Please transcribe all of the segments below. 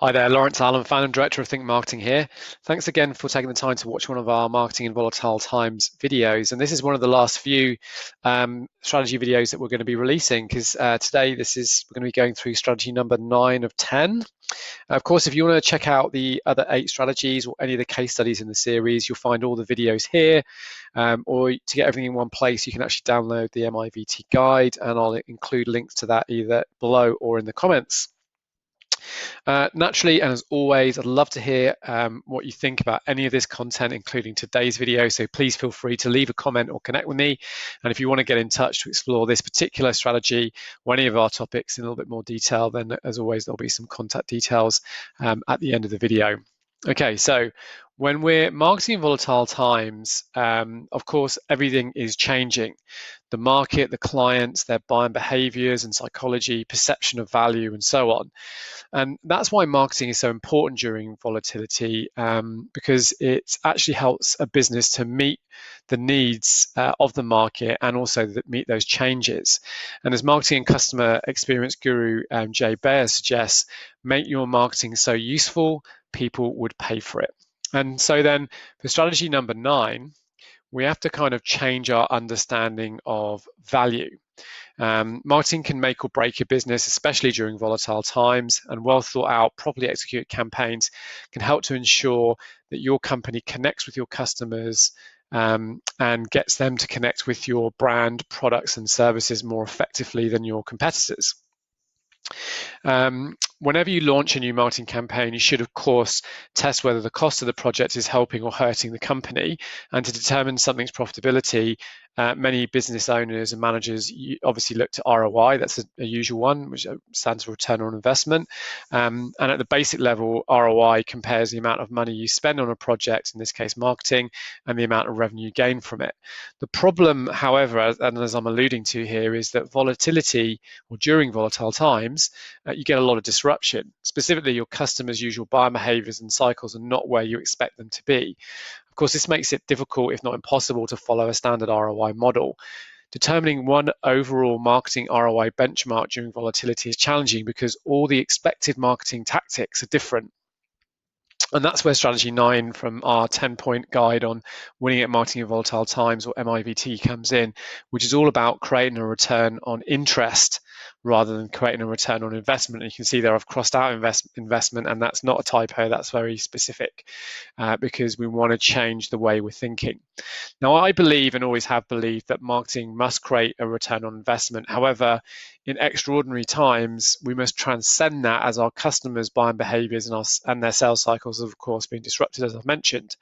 Hi there, Lawrence Allen, founder and director of Think Marketing here. Thanks again for taking the time to watch one of our Marketing in Volatile Times videos. And this is one of the last few strategy videos that we're going to be releasing because today we're going to be going through strategy number 9 of 10. Of course, if you want to check out the other 8 strategies or any of the case studies in the series, you'll find all the videos here. Or to get everything in one place, you can actually download the MiVT guide, and I'll include links to that either below or in the comments. Naturally, and as always, I'd love to hear what you think about any of this content, including today's video. So please feel free to leave a comment or connect with me. And if you want to get in touch to explore this particular strategy or any of our topics in a little bit more detail, then as always, there'll be some contact details at the end of the video. Okay, so when we're marketing in volatile times, of course, everything is changing. The market, the clients, their buying behaviors and psychology, perception of value, and so on. And that's why marketing is so important during volatility, because it actually helps a business to meet the needs of the market and also meet those changes. And as marketing and customer experience guru Jay Baer suggests, make your marketing so useful, people would pay for it. And so then for strategy number 9, we have to kind of change our understanding of value. Marketing can make or break your business, especially during volatile times, and well thought out, properly executed campaigns can help to ensure that your company connects with your customers and gets them to connect with your brand, products, and services more effectively than your competitors. Whenever you launch a new marketing campaign, you should, of course, test whether the cost of the project is helping or hurting the company. And to determine something's profitability, many business owners and managers obviously look to ROI. That's a usual one, which stands for return on investment. And at the basic level, ROI compares the amount of money you spend on a project, in this case marketing, and the amount of revenue gained from it. The problem, however, and as I'm alluding to here, is that volatility, or during volatile times, you get a lot of disruption. Specifically, your customers' usual buying behaviors and cycles are not where you expect them to be. Of course, this makes it difficult, if not impossible, to follow a standard ROI model. Determining one overall marketing ROI benchmark during volatility is challenging because all the expected marketing tactics are different. And that's where strategy 9 from our 10-point guide on winning at marketing in volatile times, or MiVT, comes in, which is all about creating a return on interest rather than creating a return on investment. And you can see there I've crossed out investment, and that's not a typo, that's very specific because we want to change the way we're thinking. Now, I believe and always have believed that marketing must create a return on investment. However, in extraordinary times, we must transcend that as our customers' buying behaviors and their sales cycles have, of course, been disrupted, as I've mentioned.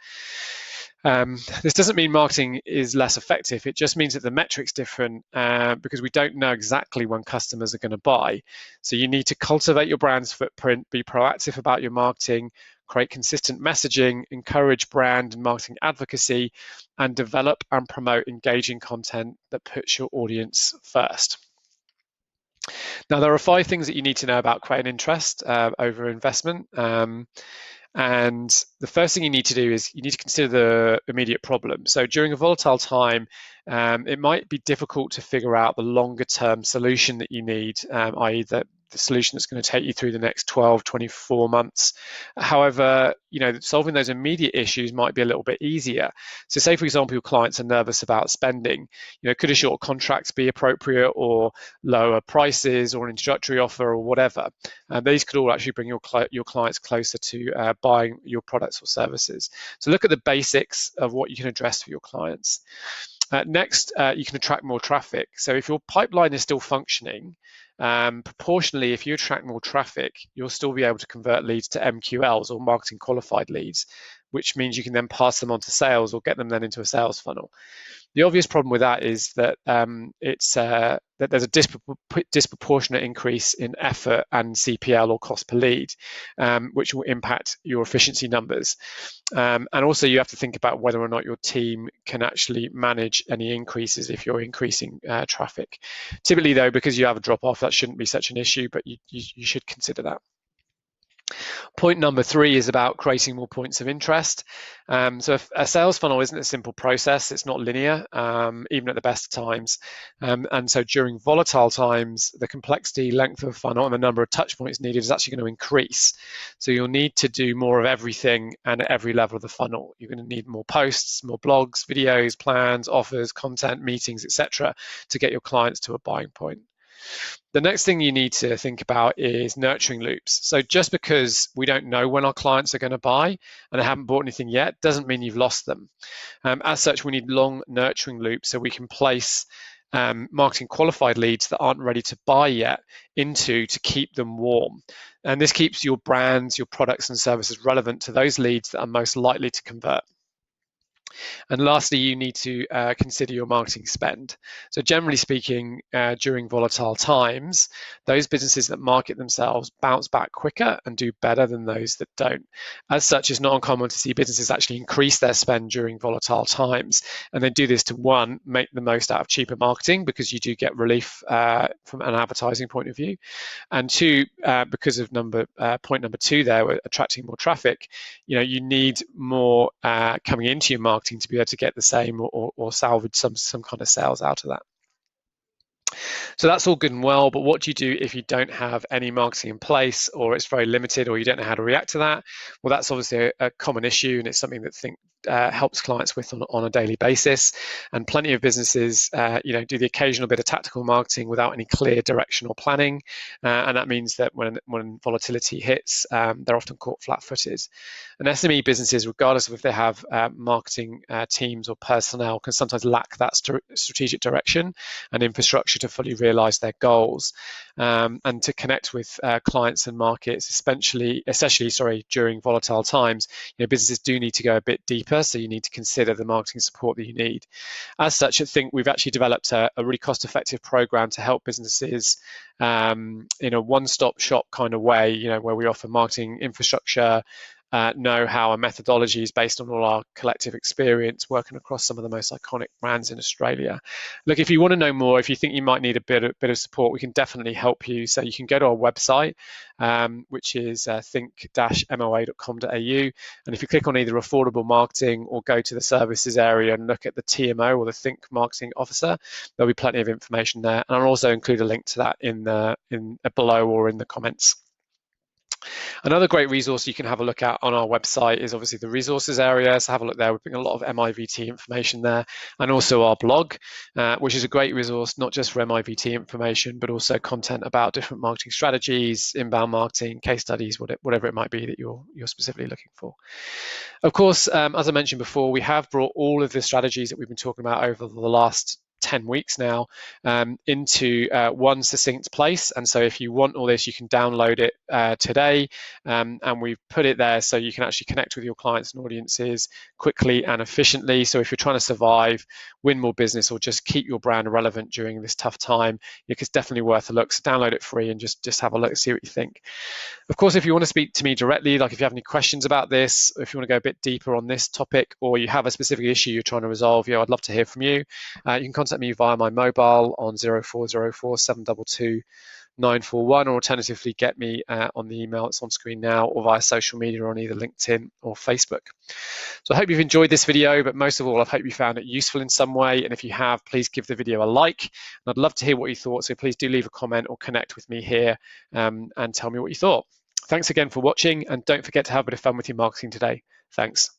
This doesn't mean marketing is less effective. It just means that the metric's different because we don't know exactly when customers are going to buy. So you need to cultivate your brand's footprint, be proactive about your marketing, create consistent messaging, encourage brand and marketing advocacy, and develop and promote engaging content that puts your audience first. Now, there are 5 things that you need to know about creating interest over investment. And the first thing you need to do is you need to consider the immediate problem. So during a volatile time, it might be difficult to figure out the longer term solution that you need, i.e. the solution that's going to take you through the next 12, 24 months. However, solving those immediate issues might be a little bit easier. So say, for example, your clients are nervous about spending. Could a short contract be appropriate, or lower prices, or an introductory offer, or whatever? These could all actually bring your clients closer to buying your products or services. So look at the basics of what you can address for your clients. Next, you can attract more traffic. So if your pipeline is still functioning, proportionally, if you attract more traffic, you'll still be able to convert leads to MQLs, or marketing qualified leads, which means you can then pass them on to sales or get them then into a sales funnel. The obvious problem with that is that that there's a disproportionate increase in effort and CPL, or cost per lead, which will impact your efficiency numbers. And also you have to think about whether or not your team can actually manage any increases if you're increasing traffic. Typically though, because you have a drop off, that shouldn't be such an issue, but you should consider that. Point number 3 is about creating more points of interest. So if a sales funnel isn't a simple process, it's not linear, even at the best of times. And so during volatile times, the complexity, length of a funnel, and the number of touch points needed is actually going to increase. So you'll need to do more of everything and at every level of the funnel. You're going to need more posts, more blogs, videos, plans, offers, content, meetings, etc., to get your clients to a buying point. The next thing you need to think about is nurturing loops. So just because we don't know when our clients are going to buy and they haven't bought anything yet doesn't mean you've lost them. As such, we need long nurturing loops so we can place marketing qualified leads that aren't ready to buy yet into to keep them warm. And this keeps your brands, your products and services relevant to those leads that are most likely to convert. And lastly, you need to consider your marketing spend. So generally speaking, during volatile times, those businesses that market themselves bounce back quicker and do better than those that don't. As such, it's not uncommon to see businesses actually increase their spend during volatile times. And they do this to, one, make the most out of cheaper marketing because you do get relief from an advertising point of view. And two, because of point number 2 there, attracting more traffic, you need more coming into your marketing to be able to get the same or salvage some kind of sales out of that. So that's all good and well, but what do you do if you don't have any marketing in place, or it's very limited, or you don't know how to react to that? Well, that's obviously a common issue, and it's something that helps clients with on a daily basis. And plenty of businesses, do the occasional bit of tactical marketing without any clear direction or planning, and that means that when volatility hits, they're often caught flat-footed. And SME businesses, regardless of if they have marketing teams or personnel, can sometimes lack that strategic direction and infrastructure to fully realize their goals, and to connect with clients and markets, especially during volatile times. Businesses do need to go a bit deeper, so you need to consider the marketing support that you need. As such, I think we've actually developed a really cost-effective program to help businesses in a one-stop shop kind of way, where we offer marketing infrastructure, know-how and methodologies based on all our collective experience working across some of the most iconic brands in Australia. Look, if you want to know more, if you think you might need a bit of support, we can definitely help you. So you can go to our website, which is think-moa.com.au, and if you click on either affordable marketing or go to the services area and look at the TMO or the Think Marketing Officer, there'll be plenty of information there, and I'll also include a link to that in below or in the comments. Another great resource you can have a look at on our website is obviously the resources area. So have a look there. We're putting a lot of MiVT information there, and also our blog, which is a great resource, not just for MiVT information, but also content about different marketing strategies, inbound marketing, case studies, whatever it might be that you're specifically looking for. Of course, as I mentioned before, we have brought all of the strategies that we've been talking about over the last 10 weeks now into one succinct place. And so if you want all this, you can download it today, and we've put it there so you can actually connect with your clients and audiences quickly and efficiently. So if you're trying to survive, win more business, or just keep your brand relevant during this tough time, it's definitely worth a look. So download it free and just have a look and see what you think. Of course, if you want to speak to me directly, like if you have any questions about this, if you want to go a bit deeper on this topic, or you have a specific issue you're trying to resolve, I'd love to hear from you. You can contact me via my mobile on 0404 722 941, or alternatively get me on the email that's on screen now, or via social media on either LinkedIn or Facebook. So I hope you've enjoyed this video, but most of all, I hope you found it useful in some way. And if you have, please give the video a like. And I'd love to hear what you thought. So please do leave a comment or connect with me here and tell me what you thought. Thanks again for watching, and don't forget to have a bit of fun with your marketing today. Thanks.